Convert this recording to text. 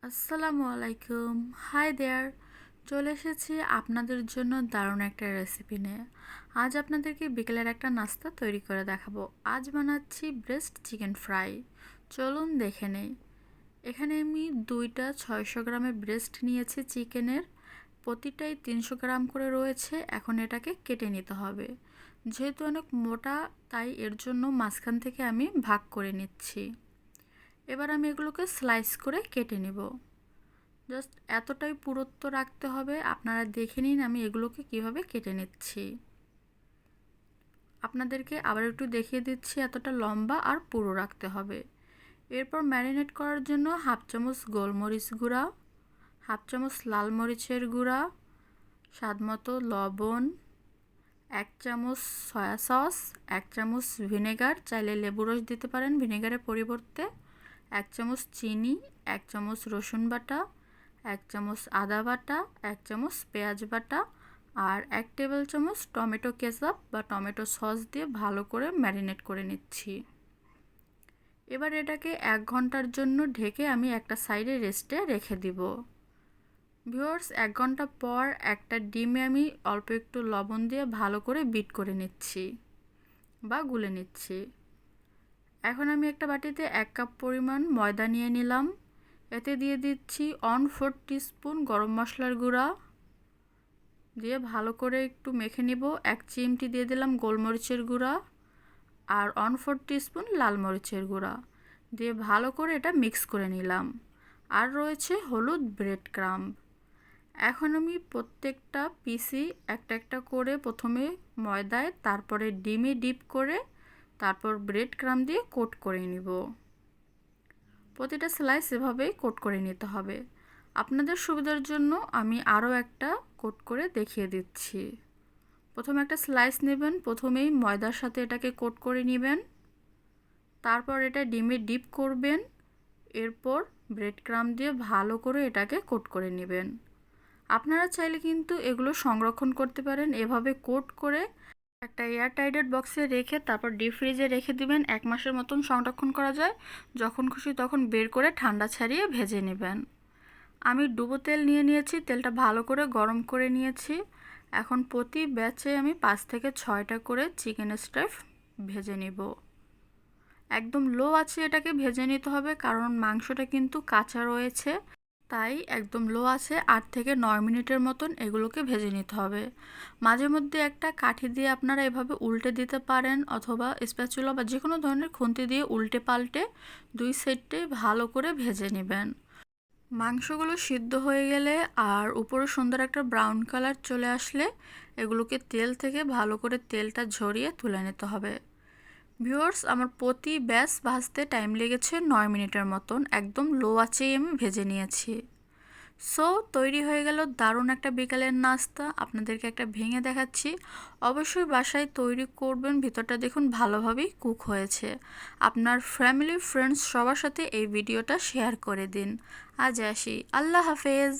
আসসালামু আলাইকুম। Hi there. চলে এসেছি আপনাদের জন্য দারুণ একটা রেসিপি নিয়ে। আজ আপনাদেরকে বিকেলের একটা নাস্তা তৈরি করে দেখাবো। আজ বানাচ্ছি ব্রেস্ট চিকেন ফ্রাই। চলুন দেখে নেই। এখানে আমি 2টা 600 গ্রামের ব্রেস্ট নিয়েছি চিকেনের। প্রতিটাই 300 গ্রাম করে রয়েছে। এখন এটাকে কেটে নিতে হবে। যেহেতু অনেক মোটা, তাই এর জন্য মাঝখান থেকে আমি ভাগ করে নিচ্ছি। এবার আমি এগুলোকে স্লাইস করে কেটে নেব। জাস্ট এতটাই পুরুত্ব রাখতে হবে। আপনারা দেখে নিন আমি এগুলোকে কিভাবে কেটে নিচ্ছি। আপনাদেরকে আবার একটু দেখিয়ে দিচ্ছি, এতটা লম্বা আর পুরু রাখতে হবে। এরপর ম্যারিনেট করার জন্য 1/2 চামচ গোলমরিচ গুঁড়া, 1/2 চামচ লাল মরিচের গুঁড়া, স্বাদমতো লবণ, 1 চামচ সয়া সস, 1 চামচ ভিনেগার, চাইলে লেবু রস দিতে পারেন ভিনেগারের পরিবর্তে, 1 চামচ চিনি, 1 চামচ রসুন বাটা, 1 চামচ আদা বাটা, 1 চামচ পেঁয়াজ বাটা আর 1 টেবিল চামচ টমেটো কেচাপ বা টমেটো সস দিয়ে ভালো করে ম্যারিনেট করে নিচ্ছি। এবার এটাকে 1 ঘন্টার জন্য ঢেকে আমি একটা সাইডে রেস্টে রেখে দিব। ভিউয়ার্স, 1 ঘন্টা পর একটা ডিমে আমি অল্প একটু লবণ দিয়ে ভালো করে বিট করে নিচ্ছি বা গুলে নিচ্ছি। এখন আমি একটা বাটিতে 1 কাপ পরিমাণ ময়দা নিয়ে নিলাম। এতে দিয়ে দিচ্ছি 1/4 টিস্পুন গরম মশলার গুঁড়া, দিয়ে ভালো করে একটু মেখে নিব। 1 চিমটি দিয়ে দিলাম গোলমরিচের গুঁড়া আর 1/4 টিস্পুন লাল মরিচের গুঁড়া, দিয়ে ভালো করে এটা মিক্স করে নিলাম। আর রয়েছে হলুদ ব্রেড ক্রাম্ব। এখন আমি প্রত্যেকটা পিসি একটা একটা করে প্রথমে ময়দায়, তারপরে ডিমে ডিপ করে, তারপর ব্রেড ক্রাম্ব দিয়ে কোট করে নিব। প্রতিটা স্লাইস এভাবেই কোট করে নিতে হবে। আপনাদের সুবিধার জন্য আমি আরও একটা কোট করে দেখিয়ে দিচ্ছি। প্রথমে একটা স্লাইস নেবেন, প্রথমেই ময়দার সাথে এটাকে কোট করে নেবেন, তারপর এটা ডিমে ডিপ করবেন, এরপর ব্রেড ক্রাম্ব দিয়ে ভালো করে এটাকে কোট করে নেবেন। আপনারা চাইলে কিন্তু এগুলো সংরক্ষণ করতে পারেন। এভাবে কোট করে একটা এয়ার টাইটেড বক্সে রেখে তারপর ডিপ ফ্রিজে রেখে দিবেন। 1 মাসের মতন সংরক্ষণ করা যায়। যখন খুশি তখন বের করে ঠান্ডা ছাড়িয়ে ভেজে নেবেন। আমি ডুবো তেল নিয়ে নিয়েছি, তেলটা ভালো করে গরম করে নিয়েছি। এখন প্রতি ব্যাচে আমি 5 থেকে 6টা করে চিকেন স্ট্রাইপ ভেজে নিব। একদম লো আছে এটাকে ভেজে নিতে হবে, কারণ মাংসটা কিন্তু কাঁচা রয়েছে। তাই একদম লো আছে 8 থেকে 9 মিনিটের মতন এগুলোকে ভেজে নিতে হবে। মাঝে মধ্যে একটা কাঠি দিয়ে আপনারা এভাবে উল্টে দিতে পারেন, অথবা স্প্যাচুলা বা যে কোনো ধরনের খুন্তি দিয়ে উল্টে পাল্টে 2 সাইডে ভালো করে ভেজে নেবেন। মাংসগুলো সিদ্ধ হয়ে গেলে আর উপরে সুন্দর একটা ব্রাউন কালার চলে আসলে এগুলোকে তেল থেকে ভালো করে তেলটা ঝরিয়ে তুলে নিতে হবে। ভিউয়ার্স, আমার প্রতি ব্যাচ ভাজতে টাইম লেগেছে 9 মিনিটের মতন। একদম লো আঁচেই আমি ভেজে নিয়েছি। সো তৈরি হয়ে গেল দারুণ একটা বিকালের নাস্তা। আপনাদেরকে একটা ভেঙে দেখাচ্ছি। অবশ্যই বাসায় তৈরি করবেন। ভিতরটা দেখুন ভালোভাবেই কুক হয়েছে। আপনার ফ্যামিলি ফ্রেন্ডস সবার সাথে এই ভিডিওটা শেয়ার করে দিন। আজ আসি, আল্লাহ হাফেজ।